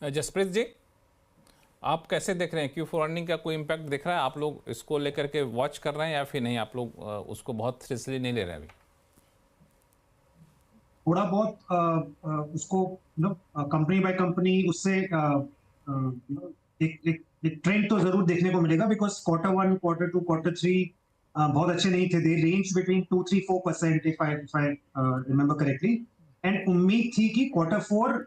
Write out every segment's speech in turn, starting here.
जसप्रीत जी, आप कैसे देख रहे हैं? Q4 अर्निंग का कोई इम्पैक्ट दिख रहा है? आप लोग इसको लेकर के वॉच कर रहे हैं या फिर नहीं, आप लोग उसको बहुत सीरियसली नहीं ले रहे हैं अभी? थोड़ा बहुत उसको कंपनी बाय कंपनी उससे एक एक एक ट्रेंड तो जरूर देखने को मिलेगा, बिकॉज Q1, Q2, Q3 बहुत अच्छे नहीं थे। They range between 2-3-4% if I remember correctly, and उम्मीद थी कि Q4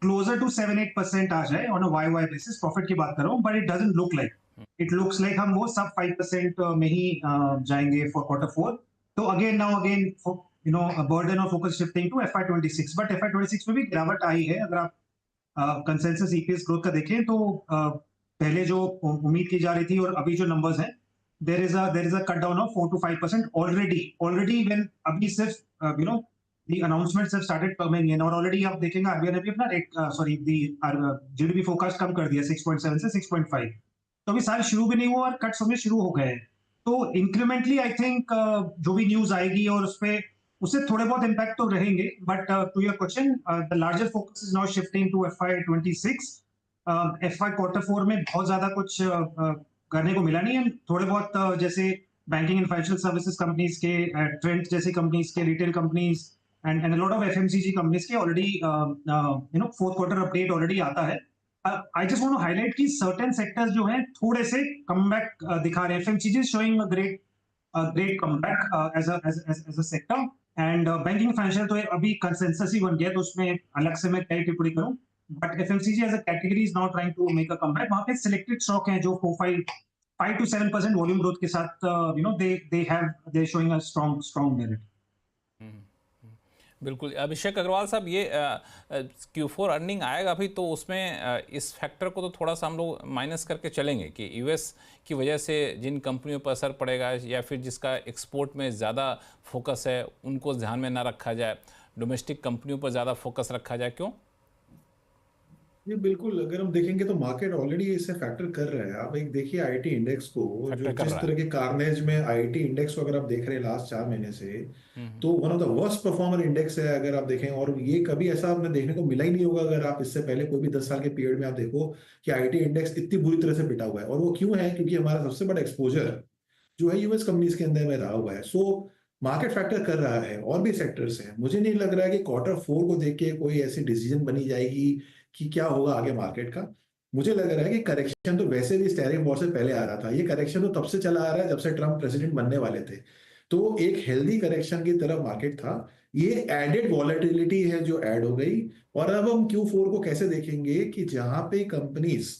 क्लोजर टू 7-8% आ जाए on a YY basis. Profit की बात कर रहा हूँ, but it doesn't look like, it looks like हम वो सब 5% में ही जाएंगे फॉर Q4। तो अगेन नाउ अगेन बर्डन और focus shifting to FY26, but FY26 में भी गिरावट आई है। अगर आप कंसेंसस ईपीएस ग्रोथ का देखें तो पहले जो उम्मीद की जा रही थी और अभी जो नंबर्स हैं, there is a cut down of 4 to 5% already when अभी सिर्फ the announcements have started coming in, और ऑलरेडी आप देखेंगे आरबीआई ने भी अपना rate sorry the GDP forecast कम कर दिया 6.7 से 6.5। तो अभी साल शुरू भी नहीं हुआ और कट्स होने शुरू हो गए हैं। तो इंक्रीमेंटली आई थिंक जो भी न्यूज आएगी और उस पे उससे थोड़े बहुत इम्पैक्ट तो रहेंगे, but to your question, the larger focus is now shifting to FY26। FY Q4 में बहुत ज्यादा कुछ करने को मिला नहीं है। थोड़े बहुत जैसे banking and financial services companies के, ट्रेंड जैसी कंपनीज के, retail companies and lot of FMCG companies के already fourth quarter update already आता है। I just want to highlight कि सर्टेन सेक्टर्स जो हैं थोड़े से कमबैक दिखा रहे हैं। FMCG is showing a great comeback as a sector, and banking financial तो अभी कंसेंसस ही बन गया, तो उसमें अलग से मैं क्या टिप्पणी करूं। But FMCG as a category is now trying to make a comeback. वहां पे सिलेक्टेड स्टॉक हैं जो 5 to 7% वॉल्यूम ग्रोथ के साथ they showing a strong merit. बिल्कुल। अभिषेक अग्रवाल साहब, ये Q4 अर्निंग आएगा अभी, तो उसमें इस फैक्टर को तो थोड़ा सा हम लोग माइनस करके चलेंगे कि यूएस की वजह से जिन कंपनियों पर असर पड़ेगा या फिर जिसका एक्सपोर्ट में ज़्यादा फोकस है उनको ध्यान में ना रखा जाए, डोमेस्टिक कंपनियों पर ज़्यादा फोकस रखा जाए, क्यों? ये बिल्कुल, अगर हम देखेंगे तो मार्केट ऑलरेडी इससे फैक्टर कर रहा है। आप एक देखिए आईटी इंडेक्स को, जो फैक्टर कर जिस रहा तरह है। के कारनेज में आईटी इंडेक्स को अगर आप देख रहे हैं लास्ट 4 महीने से, तो one of the worst performer index है अगर आप देखें। और ये कभी ऐसा आपने देखने को मिला ही नहीं होगा अगर आप इससे पहले कोई भी 10 साल के पीरियड में आप देखो कि आईटी इंडेक्स इतनी बुरी तरह से पिटा हुआ है। और वो क्यों है? क्योंकि हमारा सबसे बड़ा एक्सपोजर जो है यूएस कंपनीज के अंदर में रहा हुआ है। सो मार्केट फैक्टर कर रहा है। और भी सेक्टर्स हैं। मुझे नहीं लग रहा है कि Q4 को देख के कोई ऐसी डिसीजन बनी जाएगी कि क्या होगा आगे मार्केट का। मुझे लग रहा है कि करेक्शन तो वैसे भी इस टैरिफ वॉर से पहले आ रहा था। ये करेक्शन तो तब से चला आ रहा है जब से ट्रम्प प्रेसिडेंट बनने वाले थे। तो एक हेल्दी करेक्शन की तरफ मार्केट था। ये एडेड वॉलेटिलिटी है जो ऐड हो गई। और अब हम Q4 को कैसे देखेंगे कि जहां पे कंपनीज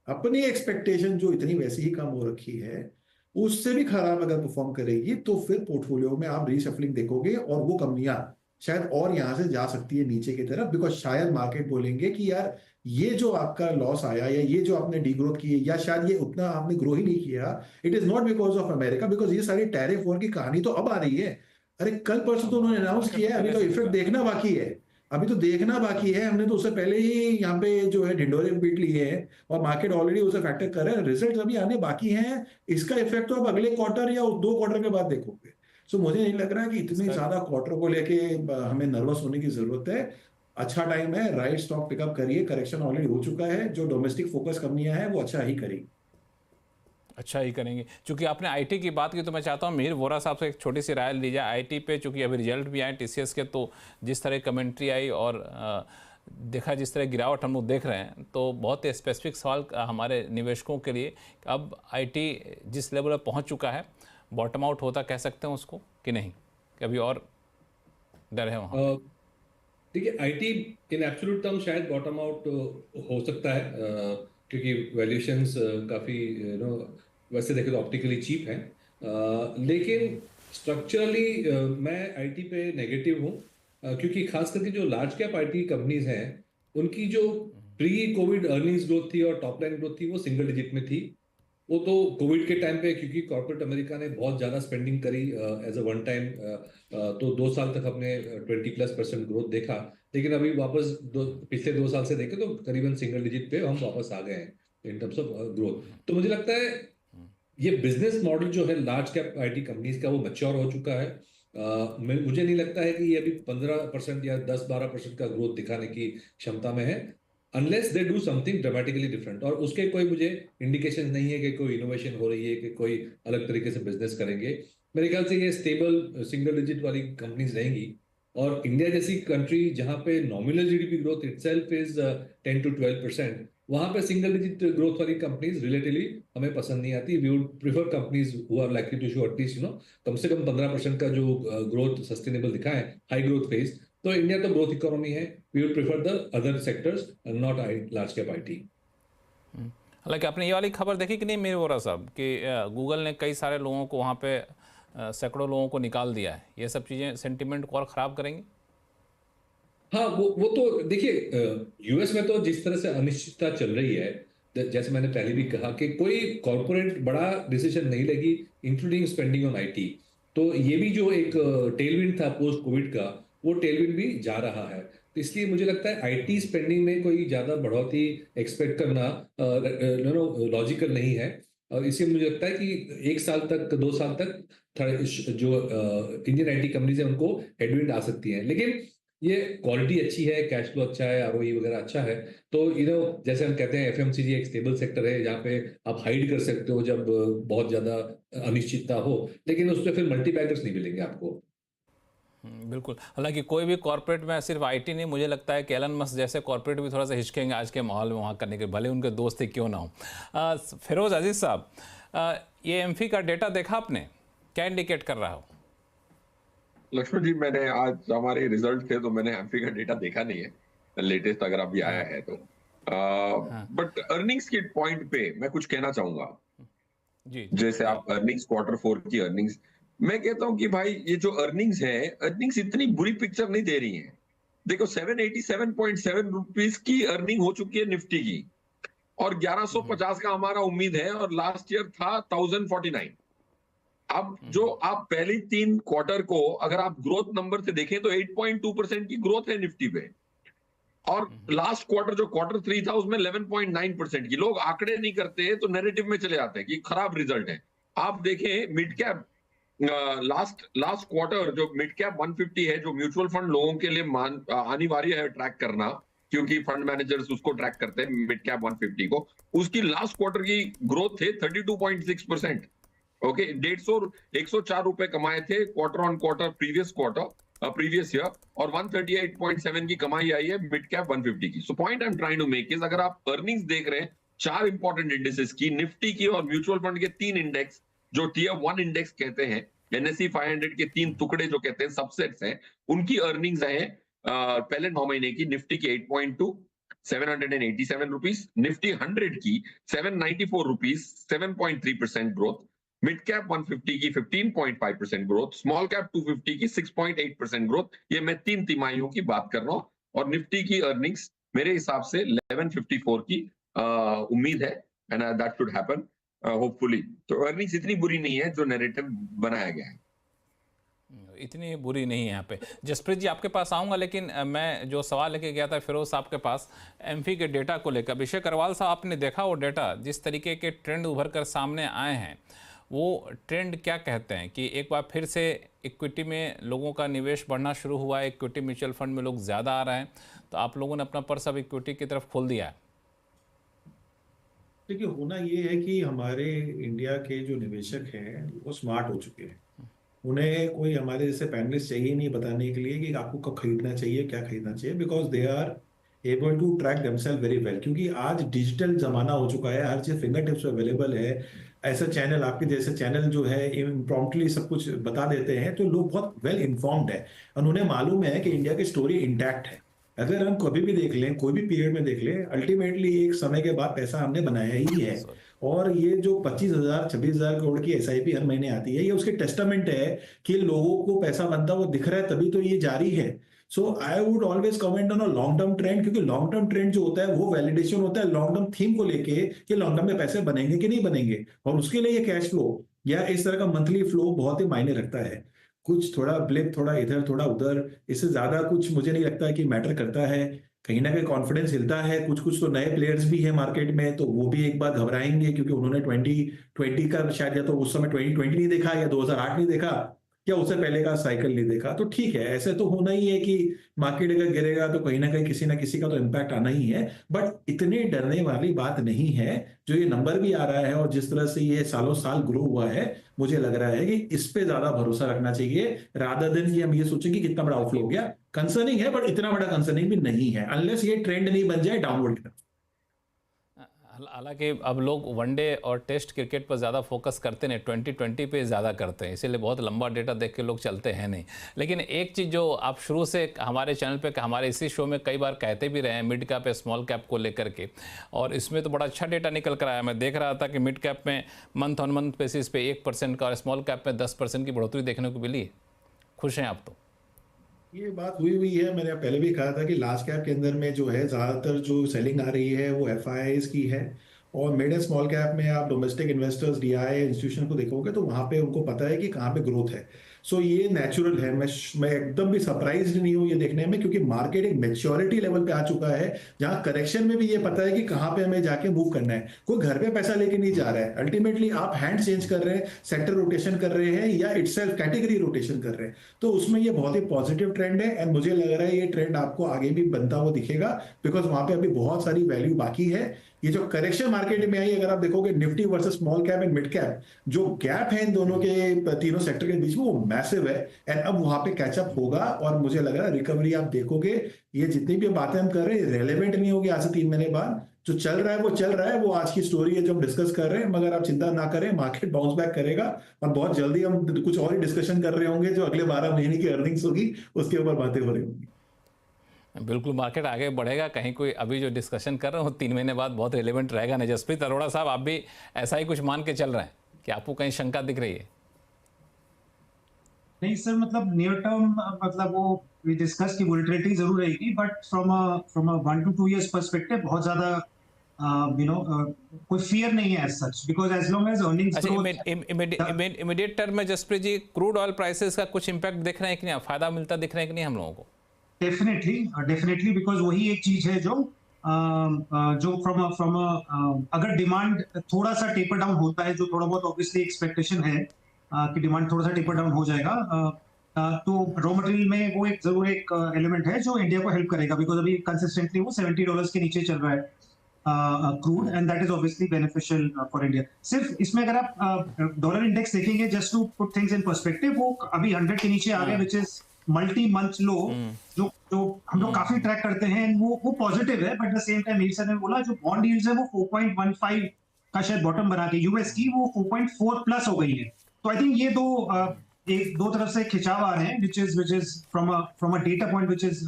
अपनी एक्सपेक्टेशन जो इतनी वैसी ही कम हो रखी है उससे भी खराब अगर परफॉर्म करेगी, तो फिर पोर्टफोलियो में आप रीशफलिंग देखोगे और वो कंपनियां शायद और यहां से जा सकती है नीचे की तरफ। बिकॉज शायद मार्केट बोलेंगे कि यार ये जो आपका लॉस आया या ये जो आपने डीग्रोथ की या शायद ये उतना आपने ग्रो ही नहीं किया, it is not because of America, because ये सारी टैरिफ वॉर की कहानी तो अब आ रही है। अरे कल परसों तो अब उन्होंने अनाउंस मार्केट तो किया है, अभी पहले तो से इफेक्ट दिखा। देखना बाकी है। अभी तो देखना बाकी है। हमने तो उससे पहले ही यहाँ पे जो है ढिंडोरे पीट लिए हैं और मार्केट ऑलरेडी उसे फैक्टर कर रहा है। रिजल्ट अभी आने बाकी हैं। इसका इफेक्ट तो आप अगले क्वार्टर या 2 क्वार्टर के बाद देखोगे। सो मुझे नहीं लग रहा कि इतनी इसका ज्यादा क्वार्टर को लेके हमें नर्वस होने की जरूरत है। अच्छा टाइम है, राइट स्टॉक पिकअप करिए। करेक्शन ऑलरेडी हो चुका है। जो डोमेस्टिक फोकस कंपनियां हैं वो अच्छा ही करेगी। अच्छा ही करेंगे। चूंकि आपने आईटी की बात की तो मैं चाहता हूँ मिहिर वोरा साहब से एक छोटी सी राय ली जाए आईटी पे, चूंकि अभी रिजल्ट भी आए टीसीएस के, तो जिस तरह कमेंट्री आई और देखा जिस तरह गिरावट हम लोग देख रहे हैं, तो बहुत ही स्पेसिफिक सवाल हमारे निवेशकों के लिए, अब आईटी जिस लेवल पर पहुँच चुका है, बॉटम आउट होता कह सकते हैं उसको कि नहीं, कभी और डर है वहाँ पे? देखिए आईटी इन एब्सोल्यूट टर्म शायद बॉटम आउट हो सकता है, क्योंकि वैल्यूएशंस काफ़ी वैसे देखें तो ऑप्टिकली चीप है। लेकिन स्ट्रक्चरली मैं आईटी पे नेगेटिव हूँ, क्योंकि खास करके जो लार्ज कैप आईटी कंपनीज हैं उनकी जो प्री कोविड अर्निंग्स ग्रोथ थी और टॉप लाइन ग्रोथ थी वो सिंगल डिजिट में थी। वो तो कोविड के टाइम पे क्योंकि कॉर्पोरेट अमेरिका ने बहुत ज़्यादा स्पेंडिंग करी एज अ वन टाइम, तो 2 साल तक हमने 20+% ग्रोथ देखा। लेकिन अभी वापस पिछले 2 साल से देखें तो करीबन सिंगल डिजिट पे हम वापस आ गए हैं इन टर्म्स ऑफ ग्रोथ। तो मुझे लगता है ये बिजनेस मॉडल जो है लार्ज कैप आईटी कंपनीज का वो मैच्योर हो चुका है। मुझे नहीं लगता है कि ये अभी 15% या 10-12% का ग्रोथ दिखाने की क्षमता में है। Unless they do something dramatically different, और उसके कोई मुझे इंडिकेशन नहीं है कि कोई इनोवेशन हो रही है, कि कोई अलग तरीके से बिजनेस करेंगे। मेरे ख्याल से ये स्टेबल सिंगल डिजिट वाली कंपनीज रहेंगी। और इंडिया जैसी कंट्री जहां पे nominal GDP growth itself is 10 to 12%, वहां पे सिंगल डिजिट ग्रोथ वाली कंपनीज रिलेटिवली हमें पसंद नहीं आती। We would prefer companies who are likely to show at least कम से कम 15% का जो ग्रोथ सस्टेनेबल दिखाए, हाई ग्रोथ फेज। तो इंडिया तो ग्रोथ इकोनॉमी है, we would prefer the other sectors, not large cap IT. हालांकि आपने ये वाली खबर देखी कि नहीं मेरे वोरा साहब, कि गूगल ने कई सारे लोगों को वहाँ पे सैकड़ों लोगों को निकाल दिया है। ये सब चीज़ें सेंटिमेंट को और ख़राब करेंगी। हाँ, वो तो देखिए, यूएस में तो जिस तरह से अनिश्चितता चल रही है, जैसे मैंने पहले भी कहा कि कोई कॉर्पोरेट बड़ा डिसीजन नहीं लेगी, इंक्लूडिंग स्पेंडिंग ऑन आईटी। तो ये भी जो एक टेलविंड था पोस्ट कोविड का, वो टेलविंड भी जा रहा है। तो इसलिए मुझे लगता है आईटी स्पेंडिंग में कोई ज्यादा बढ़ोतरी एक्सपेक्ट करना लॉजिकल नहीं है। और इसलिए मुझे लगता है कि 1 साल तक, 2 साल तक जो इंडियन आईटी कंपनीज है उनको हेडविंड आ सकती है। लेकिन ये क्वालिटी अच्छी है, कैश फ्लो अच्छा है, आरओई वगैरह अच्छा है। तो जैसे हम कहते हैं एफएमसीजी एक स्टेबल सेक्टर है जहाँ पे आप हाइड कर सकते हो जब बहुत ज्यादा अनिश्चितता हो, लेकिन उस पर फिर मल्टीबैगर्स नहीं मिलेंगे आपको। बिल्कुल। हालांकि कोई भी कॉर्पोरेट में सिर्फ आईटी नहीं, मुझे लगता है कि एलन मस्क जैसे कॉर्पोरेट भी थोड़ा सा हिचकेंगे आज के माहौल में वहाँ करने के, भले उनके दोस्त ही क्यों ना हो। फिरोज अजीज साहब, ये एमफी का डेटा देखा आपने, क्या इंडिकेट कर रहा हो? लक्ष्मण जी, मैंने आज हमारे रिजल्ट थे तो मैंने एमपी का डेटा देखा नहीं है, लेटेस्ट अगर अभी आया है तो। बट अर्निंग्स के पॉइंट पे मैं कुछ कहना चाहूंगा। जी, जैसे आप अर्निंग्स Q4 की अर्निंग्स, मैं कहता हूं कि भाई ये जो अर्निंग्स है, अर्निंग्स इतनी बुरी पिक्चर नहीं दे रही है। देखो 787.7 रुपीज की अर्निंग हो चुकी है निफ्टी की, और 1150 का हमारा उम्मीद है, और लास्ट ईयर था 1049। अब जो आप पहली 3 क्वार्टर को अगर आप ग्रोथ नंबर से देखें तो 8.2% की ग्रोथ है निफ्टी पे, और लास्ट क्वार्टर जो Q3 था उसमें 11.9% की। लोग आंकड़े नहीं करते तो नैरेटिव में चले जाते हैं कि खराब रिजल्ट है। आप देखें मिड कैप, लास्ट क्वार्टर जो मिड कैप 150 है, जो म्यूचुअल फंड लोगों के लिए अनिवार्य है ट्रैक करना, क्योंकि फंड मैनेजर्स उसको ट्रैक करते हैं मिड कैप 150 को, उसकी लास्ट क्वार्टर की ग्रोथ थे 32.6%। ओके, 104 रुपए कमाए थे quarter on quarter previous year, और 138.7 की कमाई आई है मिड कैप 150 की। So point I am trying to make is, अगर आप अर्निंग्स देख रहे हैं 4 इंपॉर्टेंट इंडेक्सेस की, निफ्टी की और म्यूचुअल फंड के 3 इंडेक्स जो टियर 1 इंडेक्स कहते हैं, NSE 500 के 3 टुकड़े जो कहते हैं सबसेट्स हैं, उनकी अर्निंग्स है पहले 9 महीने की निफ्टी की 8.2, 787 रुपीज, निफ्टी 100 की 794 रुपीज, 7.3% ग्रोथ, मिड कैप 150 की 15.5% ग्रोथ, स्मॉल कैप 250 की 6.8% ग्रोथ। ये मैं 3 तिमाहियों की बात कर रहा हूं, और निफ्टी की अर्निंग्स मेरे हिसाब से 1154 की उम्मीद है, and that should happen hopefully. तो अर्निंग्स इतनी बुरी नहीं है जो नैरेटिव बनाया गया है, इतनी बुरी नहीं है यहाँ पे। जसप्रीत जी आपके पास आऊँगा, लेकिन मैं जो सवाल लेके गया था फिरोज साहब के पास एमफी के डेटा को लेकर, अभिषेक अग्रवाल साहब आपने देखा वो डेटा, जिस तरीके के ट्रेंड उभर कर सामने आए हैं, वो ट्रेंड क्या कहते हैं कि एक बार फिर से इक्विटी में लोगों का निवेश बढ़ना शुरू हुआ है, इक्विटी म्यूचुअल फंड में लोग ज़्यादा आ रहे हैं, तो आप लोगों ने अपना पर्स अब इक्विटी की तरफ खोल दिया है? देखिए, होना ये है कि हमारे इंडिया के जो निवेशक हैं वो स्मार्ट हो चुके हैं। उन्हें कोई हमारे जैसे पैनलिस्ट चाहिए नहीं बताने के लिए कि आपको कब खरीदना चाहिए, क्या खरीदना चाहिए, because they are able to track themselves very well. क्योंकि आज डिजिटल जमाना हो चुका है, हर चीज फिंगर टिप्स पे अवेलेबल है। ऐसा चैनल, आपके जैसे चैनल जो है इम्प्रॉम्प्टली सब कुछ बता देते हैं, तो लोग बहुत वेल इन्फॉर्म्ड है और उन्हें मालूम है कि इंडिया की स्टोरी इंटैक्ट है। अगर हम कभी भी देख लें, कोई भी पीरियड में देख लें, अल्टीमेटली एक समय के बाद पैसा हमने बनाया ही है। और ये जो 25,000 26,000 करोड़ की SIP हर महीने आती है, ये उसके टेस्टामेंट है कि लोगों को पैसा बनता वो दिख रहा है, तभी तो ये जारी है। So I would always comment on a long term trend, क्योंकि लॉन्ग टर्म ट्रेंड जो होता है वो वैलिडेशन होता है लॉन्ग टर्म थीम को लेके कि लॉन्ग टर्म में पैसे बनेंगे कि नहीं बनेंगे, और उसके लिए ये कैश फ्लो या इस तरह का मंथली फ्लो बहुत ही मायने रखता है। कुछ थोड़ा ब्लिप, थोड़ा इधर थोड़ा उधर, इससे ज्यादा कुछ मुझे नहीं लगता है कि मैटर करता है। कहीं ना कहीं कॉन्फिडेंस हिलता है, कुछ कुछ तो नए प्लेयर्स भी हैं मार्केट में, तो वो भी एक बार घबराएंगे क्योंकि उन्होंने 2020 का शायद, या तो उस समय 2020 नहीं देखा या 2008 नहीं देखा, या उससे पहले का साइकिल नहीं देखा, तो ठीक है, ऐसे तो होना ही है कि मार्केट अगर गिरेगा तो कहीं ना कहीं किसी ना किसी का तो इम्पैक्ट आना ही है, बट इतनी डरने वाली बात नहीं है। जो ये नंबर भी आ रहा है और जिस तरह से ये सालों साल ग्रो हुआ है, मुझे लग रहा है कि इस पे ज्यादा भरोसा रखना चाहिए, रादर देन कि हम ये सोचें कि कितना बड़ा आउटफ्लो हो गया। कंसर्निंग है, बट इतना बड़ा कंसर्निंग भी नहीं है, अनलेस ये ट्रेंड नहीं बन जाए डाउनवर्ड की तरफ। हालांकि अब लोग वनडे और टेस्ट क्रिकेट पर ज़्यादा फोकस करते नहीं, 2020 पे ज़्यादा करते हैं, इसीलिए बहुत लंबा डेटा देख के लोग चलते हैं नहीं। लेकिन एक चीज़ जो आप शुरू से हमारे चैनल पे, हमारे इसी शो में कई बार कहते भी रहे हैं, मिड कैप स्मॉल कैप को लेकर के, और इसमें तो बड़ा अच्छा डेटा निकल कर आया। मैं देख रहा था कि मिड कैप में मंथ ऑन मंथ बेसिस पे 1% का और स्मॉल कैप में 10% की बढ़ोतरी देखने को मिली है। खुश हैं आप? तो ये बात हुई है, मैंने पहले भी कहा था कि लार्ज कैप के अंदर में जो है ज्यादातर जो सेलिंग आ रही है वो एफआईआईज की है, और मिड एंड स्मॉल कैप में आप डोमेस्टिक इन्वेस्टर्स, डीआई इंस्टीट्यूशन को देखोगे तो वहां पे उनको पता है कि कहाँ पे ग्रोथ है। सो ये नेचुरल है। मैं एकदम भी सरप्राइज नहीं हूँ ये देखने में, क्योंकि मार्केट एक मेच्योरिटी लेवल पे आ चुका है जहां करेक्शन में भी ये पता है कि कहाँ पे हमें जाके मूव करना है। कोई घर पे पैसा लेके नहीं जा रहा है, अल्टीमेटली आप हैंड चेंज कर रहे हैं, सेक्टर रोटेशन कर रहे हैं या इटसेल्फ कैटेगरी रोटेशन कर रहे हैं, तो उसमें ये बहुत ही पॉजिटिव ट्रेंड है। एंड मुझे लग रहा है ये ट्रेंड आपको आगे भी बनता हुआ दिखेगा, बिकॉज वहां पे अभी बहुत सारी वैल्यू बाकी है। ये जो करेक्शन मार्केट में आई, अगर आप देखोगे Nifty versus small cap and mid cap, जो गैप है इन दोनों के, तीनों सेक्टर के बीच में, वो मैसिव है। एंड अब वहां पे कैचअप होगा, और मुझे लग रहा है रिकवरी आप देखोगे। ये जितनी भी बातें हम कर रहे हैं रेलेवेंट नहीं होगी आज से 3 महीने बाद। जो चल रहा है वो चल रहा है, वो आज की स्टोरी है जो हम डिस्कस कर रहे हैं, मगर आप चिंता ना करें, मार्केट बाउंस बैक करेगा, और बहुत जल्दी हम कुछ और ही डिस्कशन कर रहे होंगे, जो अगले 12 महीने की अर्निंग्स होगी उसके ऊपर बातें हो रही होंगी। बिल्कुल मार्केट आगे बढ़ेगा, कहीं कोई अभी जो डिस्कशन कर रहे हो 3 महीने बाद बहुत रिलेवेंट रहेगा ना। जसप्रीत अरोड़ा साहब, आप भी ऐसा ही कुछ मान के चल रहे हैं कि आपको कहीं शंका दिख रही है? नहीं सर, मतलब नियर टर्म, मतलब वो वी डिस्कस की वोलेटिलिटी जरूर रहेगी, but from a 1 to 2 years perspective बहुत ज्यादा कोई फियर नहीं है as such, because as long as earnings growth. Immediate term में Jaspreet ji, crude oil prices का कुछ इंपैक्ट दिख रहे हैं कि नहीं, फायदा मिलता दिख रहा है कि नहीं हम लोगों को? डेफिनेटली बिकॉज वही एक चीज है जो फ्रॉम अगर डिमांड थोड़ा सा टेपर डाउन होता है, जो थोड़ा बहुत ऑब्वियसली एक्सपेक्टेशन है कि डिमांड थोड़ा सा टेपर डाउन हो जाएगा, तो रॉ मटेरियल में वो एक जरूर एक एलिमेंट है जो इंडिया को हेल्प करेगा, बिकॉज अभी कंसिस्टेंटली वो $70 के नीचे चल रहा है crude, and that is obviously beneficial for India. सिर्फ इसमें अगर आप डॉलर इंडेक्स देखेंगे, just to put things in perspective, वो अभी 100 के नीचे आ गया, which is multi month low, जो हम लोग काफी ट्रैक करते हैं, वो पॉजिटिव है। But the same time Mir sir ने बोला जो बॉन्ड यील्ड्स है वो 4.15 का शायद बॉटम बना के, यूएस की वो 4.4 प्लस हो गई है। तो आई थिंक ये दो तरफ से खिंचाव आ रहे हैं, which is from a data point which is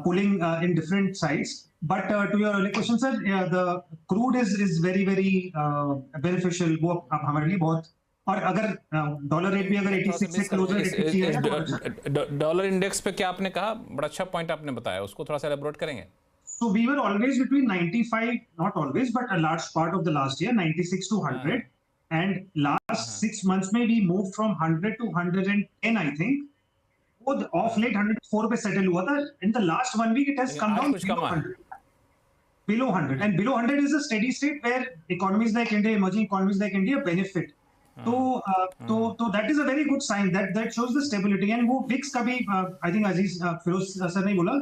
pulling in different sides. But to your earlier question, sir, the crude is very beneficial. वो अब हमारे लिए बहुत, और अगर डॉलर रेट भी अगर 86 से क्लोजर 83 है, डॉलर इंडेक्स पे क्या आपने कहा? बड़ा अच्छा पॉइंट आपने बताया, उसको थोड़ा सा एलैबोरेट करेंगे? So we were always between 95, not always, but a large part of the last year, 96 to 100. And last 6 months में we moved from 100 to 110, I think. वो off late 104 पे settle हुआ था. In the last 1 week it has come down below 100. Below 100, and below 100 is a steady state where economies like India, emerging economies like India benefit. तो that is a very good sign. That shows the stability. And वो VIX का भी I think Aziz Firoz sir ने बोला,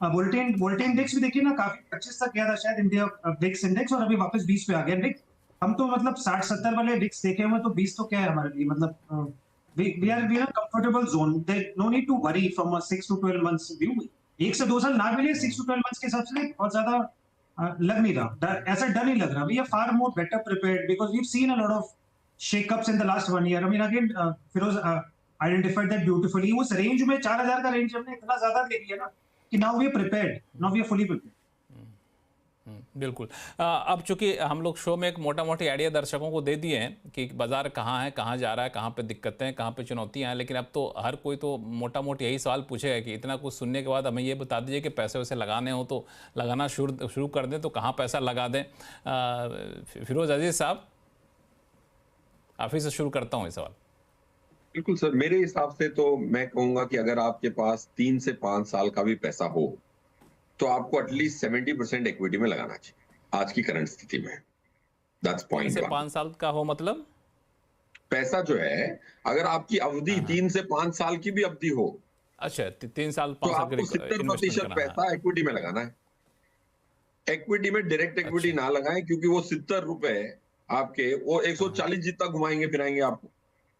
वोल्टेन index भी देखिए ना, काफी 25 तक गया था शायद इंडिया VIX इंडेक्स, और अभी वापस 20 पे आ गया VIX। हम तो मतलब 60-70 वाले VIX देखे हुए, तो 20 तो क्या है हमारे लिए, मतलब we are comfortable zone. There no need to worry from a 6 to 12 months view. 1 से 2 साल ना मिले 6 to 12 months के हिसाब से बहुत ज्यादा लग नहीं रहा, ऐसा डर नहीं लग रहा। We are far more better prepared because we've seen a lot of shake-ups in the last 1 year. I mean again, Firoz identified that beautifully. उस रेंज में 4000 का रेंज हमने इतना ज्यादा दे दिया ना कि now we are prepared. Now we are fully prepared. बिल्कुल। अब चूंकि हम लोग शो में एक मोटा मोटी आइडिया दर्शकों को दे दिए हैं कि बाजार कहाँ है, कहाँ जा रहा है, कहाँ पे दिक्कतें हैं, कहाँ पे चुनौतियाँ हैं, लेकिन अब तो हर कोई तो मोटा मोटी यही सवाल पूछेगा कि इतना कुछ सुनने के बाद हमें ये बता दीजिए कि पैसे वैसे लगाने हो तो लगाना शुरू कर दें, तो कहाँ पैसा लगा दें? फिरोज अजीज साहब, आप ही से शुरू करता हूँ ये सवाल। बिल्कुल सर, मेरे हिसाब से तो मैं कहूँगा कि अगर आपके पास 3 से 5 साल का भी पैसा हो तो आपको एटलीस्ट 70% इक्विटी में लगाना चाहिए आज की करंट स्थिति में। That's point. 3 से 5 साल का हो मतलब पैसा जो है, अगर आपकी अवधि हाँ हाँ 3 से 5 साल की भी अवधि हो, अच्छा 3 साल तो 5 साल आपको के इन्वेस्टमेंट 70% करना है। पैसा इक्विटी में लगाना है। इक्विटी में डायरेक्ट इक्विटी अच्छा ना लगाएं, क्योंकि वो 70 रुपए आपके वो हाँ हाँ 140 जितना घुमाएंगे फिराएंगे आपको।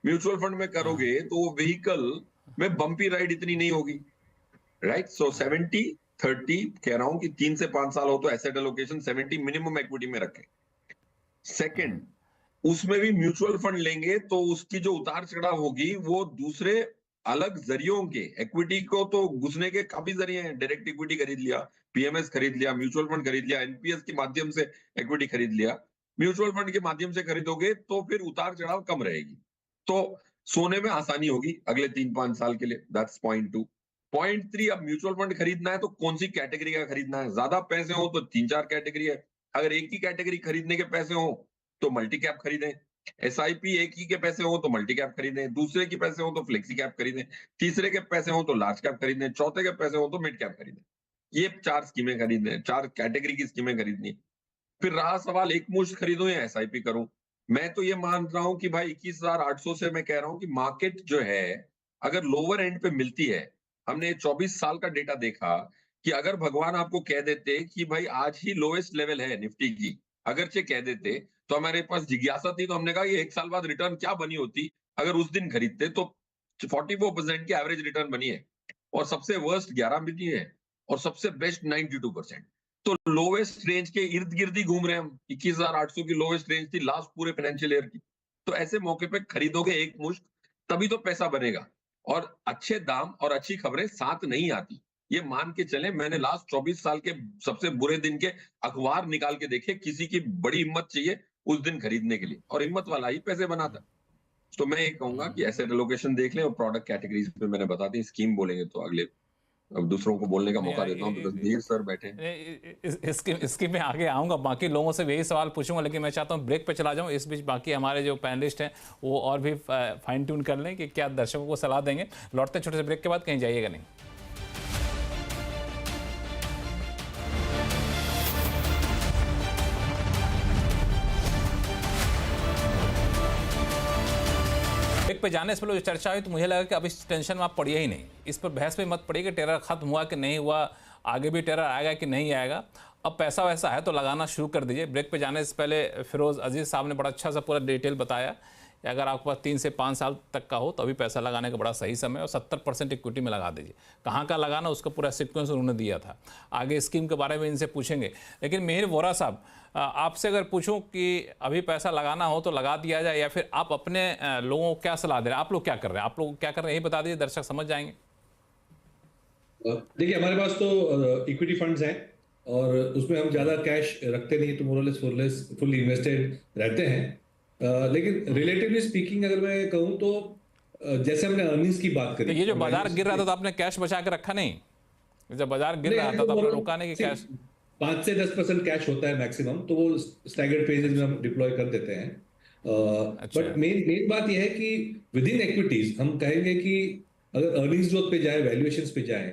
म्यूचुअल फंड में हाँ हाँ करोगे तो वो व्हीकल में बम्पी राइड इतनी नहीं होगी, राइट? सो 70-30 कह रहा हूं कि 3 से 5 साल हो तो एसेट एलोकेशन 70 मिनिमम इक्विटी में रखें। सेकंड, उसमें भी म्यूचुअल फंड लेंगे तो उसकी जो उतार चढ़ाव होगी वो दूसरे अलग जरियों के, इक्विटी को तो घुसने के काफी जरिए हैं। डायरेक्ट इक्विटी खरीद लिया, पीएमएस खरीद लिया, म्यूचुअल फंड खरीद लिया, एनपीएस के माध्यम से इक्विटी खरीद लिया। म्यूचुअल फंड के माध्यम से खरीदोगे तो फिर उतार चढ़ाव कम रहेगी, तो सोने में आसानी होगी अगले 3-5 साल के लिए। That's point 2। पॉइंट 3, अब म्यूचुअल फंड खरीदना है तो कौन सी कैटेगरी का खरीदना है? ज्यादा पैसे हो तो 3-4 कैटेगरी है। अगर एक ही कैटेगरी खरीदने के पैसे हो तो मल्टी कैप खरीदें। एसआईपी एक ही के पैसे हो तो मल्टी कैप खरीदें, दूसरे के पैसे हो तो फ्लेक्सी कैप खरीदें, तीसरे के पैसे हो तो लार्ज कैप खरीदें, चौथे के पैसे हो तो मिड कैप खरीदें। ये 4 स्कीमें खरीदें, 4 कैटेगरी की स्कीमें खरीदनी। फिर रहा सवाल एक मुश्त खरीदूं या एसआईपी करूं। मैं तो ये मान रहा हूं कि भाई 21,800 से मैं कह रहा हूं कि मार्केट जो है अगर लोअर एंड पे मिलती है, हमने 24 साल का डेटा देखा कि अगर भगवान आपको कह देते कि भाई आज ही लोएस्ट लेवल है निफ्टी की, अगरचे कह देते, तो हमारे पास जिज्ञासा थी, तो हमने कहा ये 1 साल बाद रिटर्न क्या बनी होती अगर उस दिन खरीदते, तो 44% की एवरेज रिटर्न बनी है, और सबसे वर्स्ट 11 बनी है, और सबसे बेस्ट 92%। तो लोवेस्ट रेंज के इर्द गिर्द ही घूम रहे हैं हम। 21,800 की लोवेस्ट रेंज थी लास्ट पूरे फाइनेंशियल ईयर की। तो ऐसे मौके पे खरीदोगे एक मुश्त, तभी तो पैसा बनेगा। और अच्छे दाम और अच्छी खबरें साथ नहीं आती, ये मान के चले। मैंने लास्ट 24 साल के सबसे बुरे दिन के अखबार निकाल के देखे, किसी की बड़ी हिम्मत चाहिए उस दिन खरीदने के लिए, और हिम्मत वाला ही पैसे बनाता। तो मैं ये कहूंगा कि एसेट एलोकेशन देख लें, और प्रोडक्ट कैटेगरीज पे मैंने बता दी। स्कीम बोलेंगे तो अगले, अब दूसरों को बोलने का नहीं मौका देता हूँ, बिकॉज धीर सर बैठे हैं। इसके मैं आगे आऊँगा, बाकी लोगों से भी यही सवाल पूछूंगा, लेकिन मैं चाहता हूँ ब्रेक पे चला जाऊँ। इस बीच बाकी हमारे जो पैनलिस्ट हैं वो और भी फाइन ट्यून कर लें कि क्या दर्शकों को सलाह देंगे। लौटते छोटे से ब्रेक के बाद, कहीं जाइएगा नहीं। ब्रेक पे जाने से पहले जो चर्चा हुई तो मुझे लगा कि अब इस टेंशन में आप पड़िए ही नहीं, इस पर बहस में मत पड़िए कि टेरर खत्म हुआ कि नहीं हुआ, आगे भी टेरर आएगा कि नहीं आएगा। अब पैसा वैसा है तो लगाना शुरू कर दीजिए। ब्रेक पे जाने से पहले फिरोज़ अजीज़ साहब ने बड़ा अच्छा सा पूरा डिटेल बताया कि अगर आपके पास 3 से 5 साल तक का हो तो अभी पैसा लगाने का बड़ा सही समय, और 70% इक्विटी में लगा दीजिए। कहाँ का लगाना उसका पूरा सीक्वेंस उन्होंने दिया था। आगे स्कीम के बारे में इनसे पूछेंगे, लेकिन मिहिर वोरा साहब आपसे अगर पूछूं कि अभी पैसा लगाना हो तो लगा दिया जाए, या फिर आप अपने लोगों को क्या सलाह दे रहे हैं? आप लोग क्या कर रहे हैं, आप लोग क्या कर रहे हैं, यही बता दीजिए, दर्शक समझ जाएंगे। देखिए, हमारे पास तो इक्विटी फंड्स हैं और उसमें हम ज्यादा कैश रखते नहीं, तो मोरलेस फुल्ली इन्वेस्टेड रहते हैं। लेकिन रिलेटिवली स्पीकिंग अगर मैं कहूँ तो जैसे हमने अर्निंग्स की बात तो करी, ये जो बाजार गिर रहा था तो आपने कैश बचा के रखा नहीं? जब बाजार गिर रहा था तो आपने रोका नहीं कि कैश? 5 से 10% कैश होता है मैक्सिमम, तो वो स्टैगर्ड फेजेस में हम डिप्लॉय कर देते हैं। अच्छा। बट मेन बात यह है कि विद इन एक्विटीज हम कहेंगे कि अगर अर्निंग्स ग्रोथ पे जाए, वैल्यूएशंस पे जाए,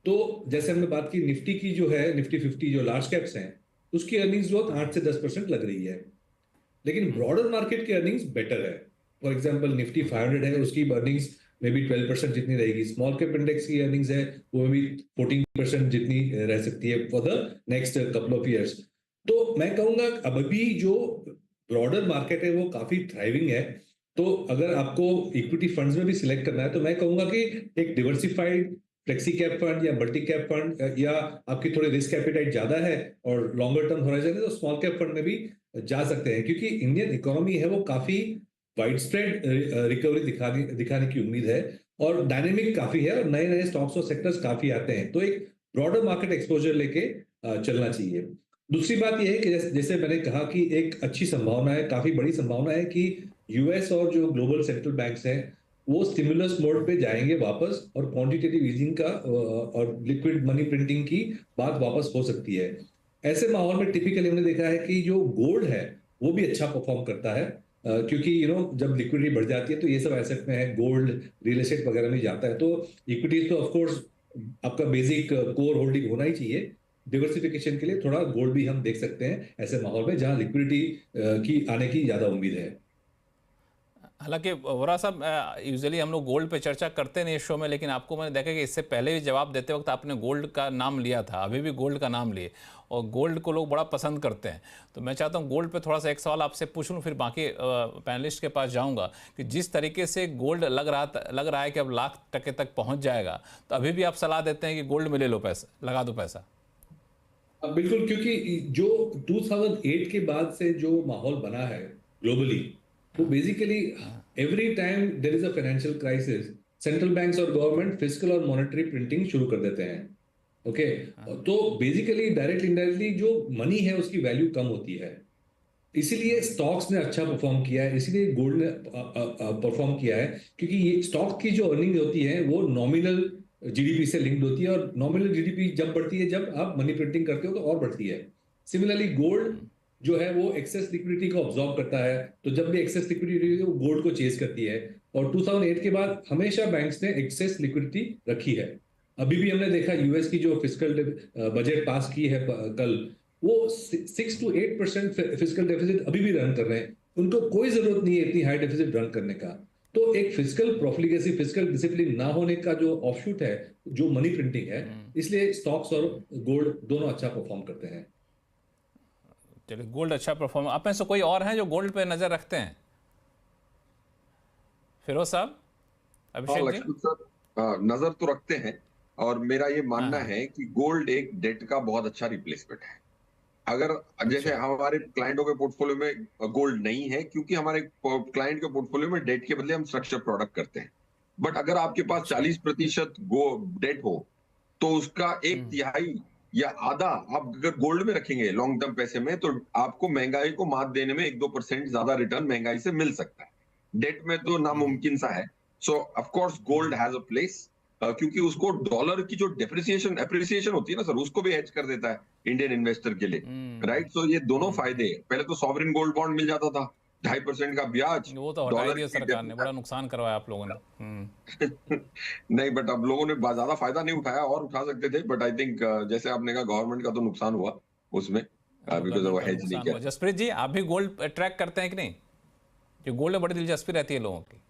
तो जैसे हमने बात की निफ्टी की, जो है निफ्टी 50 जो लार्ज कैप्स हैं, उसकी अर्निंग्स ग्रोथ 8 से 10% लग रही है। लेकिन ब्रॉडर मार्केट की अर्निंग्स बेटर है। फॉर एग्जांपल निफ्टी 500 है, उसकी अर्निंग्स में भी 12% जितनी रहेगी। स्मॉल कैप इंडेक्स की अर्निंग्स है वो भी 14% जितनी रह सकती है for the next couple of years. तो मैं कहूंगा अब भी जो ब्रॉडर मार्केट है वो काफी थ्राइविंग है। तो अगर आपको इक्विटी फंड्स में भी सिलेक्ट करना है तो मैं कहूंगा कि एक डिवर्सिफाइड फ्लेक्सी कैप फंड या मल्टी कैप फंड, या आपकी थोड़ी रिस्क एपिटाइट ज्यादा है और लॉन्गर टर्म होराइजन है, तो स्मॉल कैप फंड में भी जा सकते हैं, क्योंकि इंडियन इकोनॉमी है वो काफी वाइड स्प्रेड रिकवरी दिखाने की उम्मीद है, और डायनेमिक काफी है, और नए नए स्टॉक्स और सेक्टर्स काफी आते हैं। तो एक ब्रॉडर मार्केट एक्सपोजर लेके चलना चाहिए। दूसरी बात यह है कि जैसे मैंने कहा कि एक अच्छी संभावना है, काफी बड़ी संभावना है कि यूएस और जो ग्लोबल सेंट्रल बैंक्स हैं वो स्टिमुलस मोड पे जाएंगे वापस, और क्वांटिटेटिव ईजिंग का और लिक्विड मनी प्रिंटिंग की बात वापस हो सकती है। ऐसे माहौल में टिपिकली हमने देखा है कि जो गोल्ड है वो भी अच्छा परफॉर्म करता है, क्योंकि जब लिक्विडिटी बढ़ जाती है तो ये सब एसेट में है, गोल्ड, रियल एस्टेट वगैरह में जाता है। तो इक्विटीज तो ऑफकोर्स आपका बेसिक कोर होल्डिंग होना ही चाहिए। डिवर्सिफिकेशन के लिए थोड़ा गोल्ड भी हम देख सकते हैं ऐसे माहौल में जहां लिक्विडिटी की आने की ज्यादा उम्मीद है। हालांकि वोरा साहब, यूजुअली हम लोग गोल्ड पे चर्चा करते नहीं इस शो में, लेकिन आपको मैंने देखा कि इससे पहले भी जवाब देते वक्त आपने गोल्ड का नाम लिया था, अभी भी गोल्ड का नाम लिए, और गोल्ड को लोग बड़ा पसंद करते हैं। तो मैं चाहता हूँ गोल्ड पे थोड़ा सा एक सवाल आपसे पूछ लूँ, फिर बाकी पैनलिस्ट के पास जाऊँगा कि जिस तरीके से गोल्ड लग रहा है कि अब $1,00,000 तक पहुँच जाएगा, तो अभी भी आप सलाह देते हैं कि गोल्ड में ले लो पैसा, लगा दो पैसा? बिल्कुल, क्योंकि जो 2008 के बाद से जो माहौल बना है ग्लोबली, वो basically every time there is a financial crisis, central banks और गवर्नमेंट फिस्कल और मॉनेटरी प्रिंटिंग शुरू कर देते हैं। ओके, तो बेसिकली डायरेक्ट इनडायरेक्टली जो मनी है उसकी वैल्यू कम होती है, इसीलिए स्टॉक्स ने अच्छा परफॉर्म किया है, इसीलिए गोल्ड ने परफॉर्म किया है, क्योंकि ये स्टॉक की जो अर्निंग होती है वो नॉमिनल जीडीपी से लिंक्ड होती है, और नॉमिनल जीडीपी जब बढ़ती है जब आप मनी प्रिंटिंग करते हो तो और बढ़ती है। सिमिलरली गोल्ड जो है वो एक्सेस लिक्विडिटी को ऑब्जॉर्व करता है, तो जब भी एक्सेस लिक्विडिटी वो गोल्ड को चेज करती है, और 2008 के बाद हमेशा बैंक्स ने एक्सेस लिक्विडिटी रखी है। अभी भी हमने देखा यूएस की जो फिस्कल बजट पास की है कल, वो 6 to 8% फिस्कल डेफिसिट अभी भी रन कर रहे हैं, उनको कोई जरूरत नहीं है इतनी हाई डेफिसिट रन करने का। तो एक फिस्कल प्रोफिलिगेसी, फिस्कल डिसिप्लिन ना होने का जो ऑफशूट है जो मनी प्रिंटिंग है, इसलिए स्टॉक्स और गोल्ड दोनों अच्छा परफॉर्म करते हैं। चलिए, गोल्ड अच्छा परफॉर्म। आप में से कोई और हैं जो गोल्ड पे नजर रखते हैं? फिरोज साहब, अभिषेक जी? लक्ष्मण सर, नजर तो रखते हैं, और मेरा ये मानना है कि गोल्ड एक डेट का बहुत अच्छा रिप्लेसमेंट है। अगर जैसे हमारे क्लाइंटों के पोर्टफोलियो में गोल्ड नहीं है, क्योंकि हमारे क्लाइंट के पोर्टफोलियो में डेट के बदले हम स्ट्रक्चर प्रोडक्ट करते हैं, बट अगर आपके पास 40% डेट हो, तो उसका 1/3 या आधा आप अगर गोल्ड में रखेंगे लॉन्ग टर्म पैसे में, तो आपको महंगाई को मात देने में 1-2% ज्यादा रिटर्न महंगाई से मिल सकता है। डेट में तो नामुमकिन सा है। सो of course gold has a place, क्योंकि उसको डॉलर की जो एप्रिसिएशन होती है ना सर, उसको भी हेज कर देता है इंडियन इन्वेस्टर के लिए, राइट? सो ये दोनों फायदे हैं। पहले तो सॉवरेन गोल्ड बॉन्ड मिल जाता था 2.5% का ब्याज, वो तो हटा ही दिया सरकार ने, बड़ा नुकसान करवाया आप लोगों ने। नहीं, बट अब लोगों ने ज्यादा फायदा नहीं उठाया, और उठा सकते थे, बट आई थिंक जैसे आपने कहा गवर्नमेंट का तो नुकसान हुआ उसमें, बिकॉज वो हेज नहीं किया। जसप्रीत जी, आप भी गोल्ड ट्रैक करते हैं कि नहीं? जो गोल्ड में बड़ी दिलचस्पी रहती है लोगों की।